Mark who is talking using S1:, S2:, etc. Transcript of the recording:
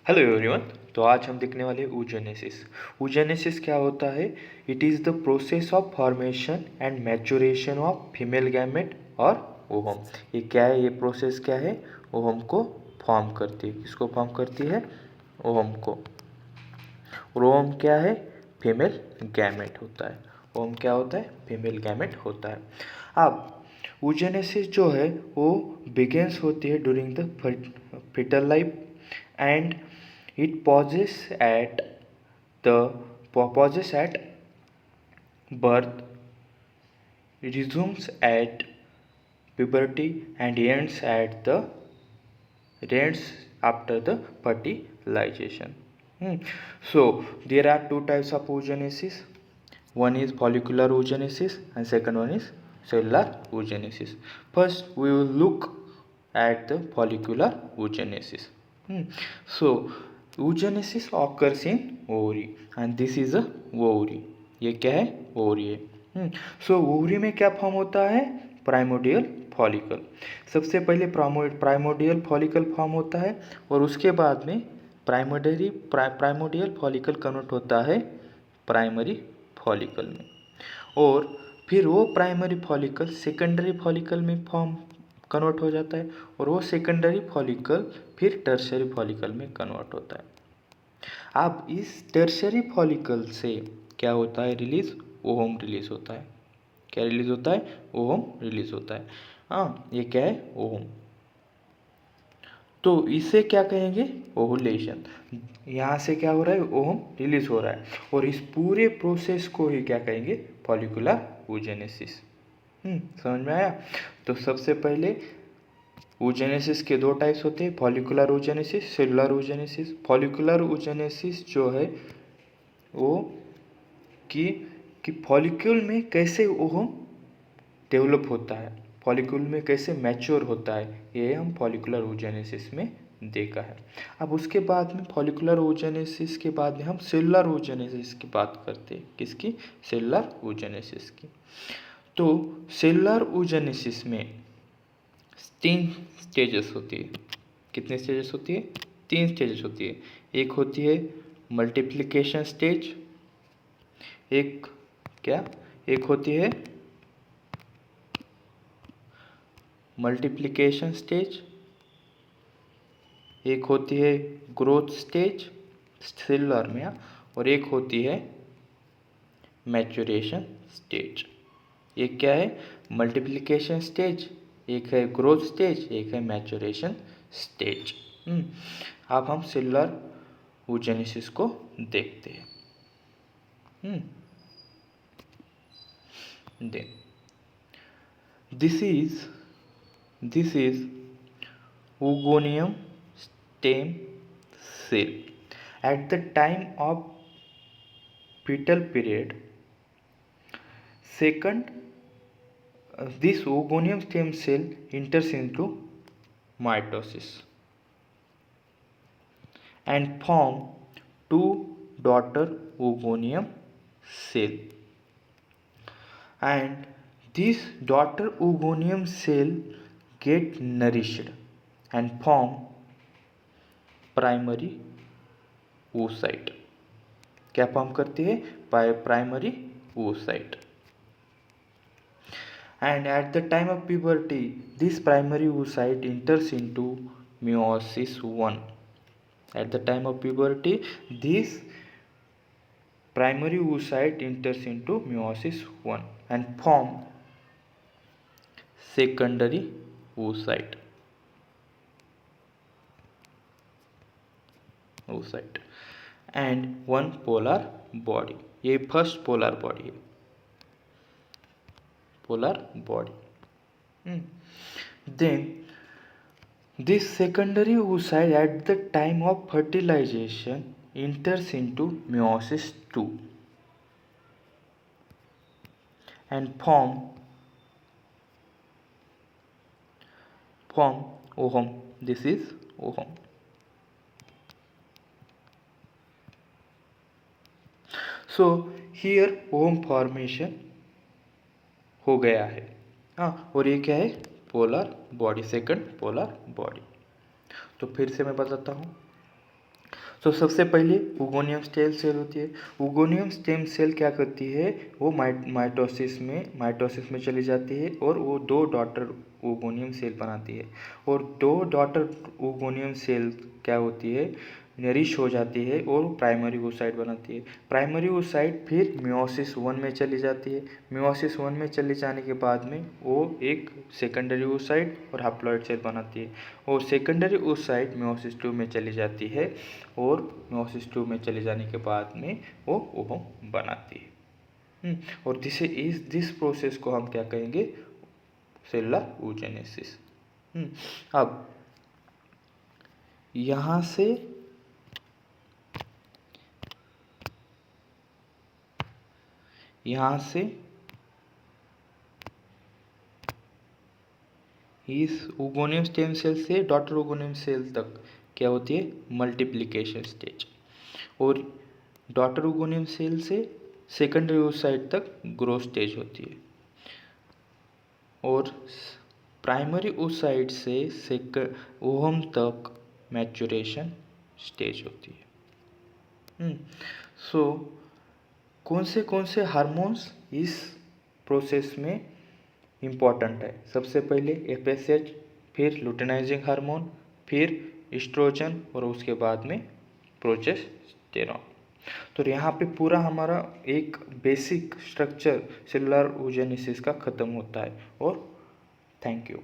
S1: Hello everyone. तो आज हम देखने वाले oogenesis। oogenesis क्या होता है? It is the process of formation and maturation of female gamete और ओवम। ये क्या है? ये प्रोसेस क्या है? ओवम को फॉर्म करती है। किसको फॉर्म करती है? ओवम को। और ओवम क्या है? फीमेल गैमेट होता है। ओवम क्या होता है? फीमेल गैमेट होता है। अब oogenesis जो है वो बिगेंस होती है during the fetal life and it pauses at birth, resumes at puberty, and ends after the fertilization. So there are two types of oogenesis. One is follicular oogenesis and second one is cellular oogenesis. First we will look at the follicular oogenesis. So oogenesis occurs in ovary and this is a ovary. ये क्या है? Ovary है। सो ovary में क्या form होता है? Primordial follicle. सबसे पहले प्राइमोडियल फॉलिकल फॉर्म होता है और उसके बाद में प्राइमोडियल फॉलिकल कन्वर्ट होता है प्राइमरी फॉलिकल में, और फिर वो प्राइमरी फॉलिकल सेकेंडरी फॉलिकल में फॉर्म कन्वर्ट हो जाता है और वो सेकेंडरी फॉलिकल फिर टर्शरी फॉलिकल में कन्वर्ट होता है। अब इस टर्शरी फॉलिकल से क्या होता है? रिलीज ओवम रिलीज होता है। क्या रिलीज होता है? ओवम रिलीज होता है। हाँ, ये क्या है? ओवम। तो इसे क्या कहेंगे? ओवुलेशन। यहाँ से क्या हो रहा है? ओवम रिलीज हो रहा है और इस पूरे प्रोसेस को ही क्या कहेंगे? Follicular oogenesis। समझ में आया? तो सबसे पहले oogenesis के दो टाइप्स होते हैं, follicular oogenesis, cellular oogenesis। Follicular oogenesis जो है वो कि फॉलिक्यूल में कैसे ओवम डेवलप होता है, फॉलिक्यूल में कैसे मैच्योर होता है, ये हम फॉलिकुलर oogenesis में देखा है। अब उसके बाद में फॉलिकुलर oogenesis के बाद में हम सेलुलर oogenesis की बात करते हैं। किसकी? सेलुलर oogenesis की। तो सेलुलर oogenesis में 3 स्टेजेस होती है। कितने स्टेजेस होती है? 3 स्टेजेस होती है। एक होती है मल्टीप्लिकेशन स्टेज, एक होती है मल्टीप्लिकेशन स्टेज, एक होती है ग्रोथ स्टेज सेलुलर में, और एक होती है मैच्योरेशन स्टेज। एक क्या है? मल्टीप्लिकेशन स्टेज, एक है ग्रोथ स्टेज, एक है मैच्योरेशन स्टेज। अब हम सेलुलर oogenesis को देखते हैं। This is oogonium stem cell. At the time of fetal period, this oogonium stem cell enters into mitosis and form two daughter oogonium cell, and this daughter oogonium cell get nourished and form primary oocyte। क्या form करती है? Primary oocyte। And at the time of puberty, this primary oocyte enters into meiosis 1। At the time of puberty, this primary oocyte enters into meiosis 1 and form secondary oocyte and one polar body। ये first polar body है, polar body. then this secondary oocyte at the time of fertilization enters into meiosis 2 and form ovum। This is ovum। So here ovum formation हो गया है। हाँ, और ये क्या है? Polar body, second polar body. तो फिर से मैं बताता हूँ। तो सबसे पहले उगोनियम स्टेम सेल होती है। उगोनियम स्टेम सेल क्या करती है, वो माइटोसिस में चली जाती है और वो 2 डॉटर उगोनियम सेल बनाती है। और 2 डॉटर उगोनियम सेल क्या होती है, नरिश हो जाती है और प्राइमरी oocyte बनाती है। प्राइमरी oocyte फिर मियोसिस 1 में चली जाती है। मियोसिस 1 में चले जाने के बाद में वो एक सेकेंडरी oocyte और हैप्लॉइड सेल बनाती है। और सेकेंडरी oocyte मियोसिस 2 में चली जाती है और मियोसिस 2 में चले जाने के बाद में वो ओवम बनाती है। और दिस प्रोसेस को हम क्या कहेंगे, सेलुलर oogenesis। अब यहाँ से इस उगोनियम स्टेम सेल से डॉटर उगोनियम सेल तक क्या होती है, मल्टीप्लिकेशन स्टेज। और डॉटर उगोनियम सेल से सेकेंडरी oocyte तक ग्रोथ स्टेज होती है। और प्राइमरी oocyte से ओवम तक मैच्योरेशन स्टेज होती है। सो कौन से हार्मोन्स इस प्रोसेस में इम्पॉर्टेंट है? सबसे पहले FSH, फिर लुटेनाइजिंग हार्मोन, फिर एस्ट्रोजन और उसके बाद में प्रोजेस्टेरॉन। तो यहाँ पे पूरा हमारा एक बेसिक स्ट्रक्चर सेलुलर oogenesis का ख़त्म होता है। और थैंक यू।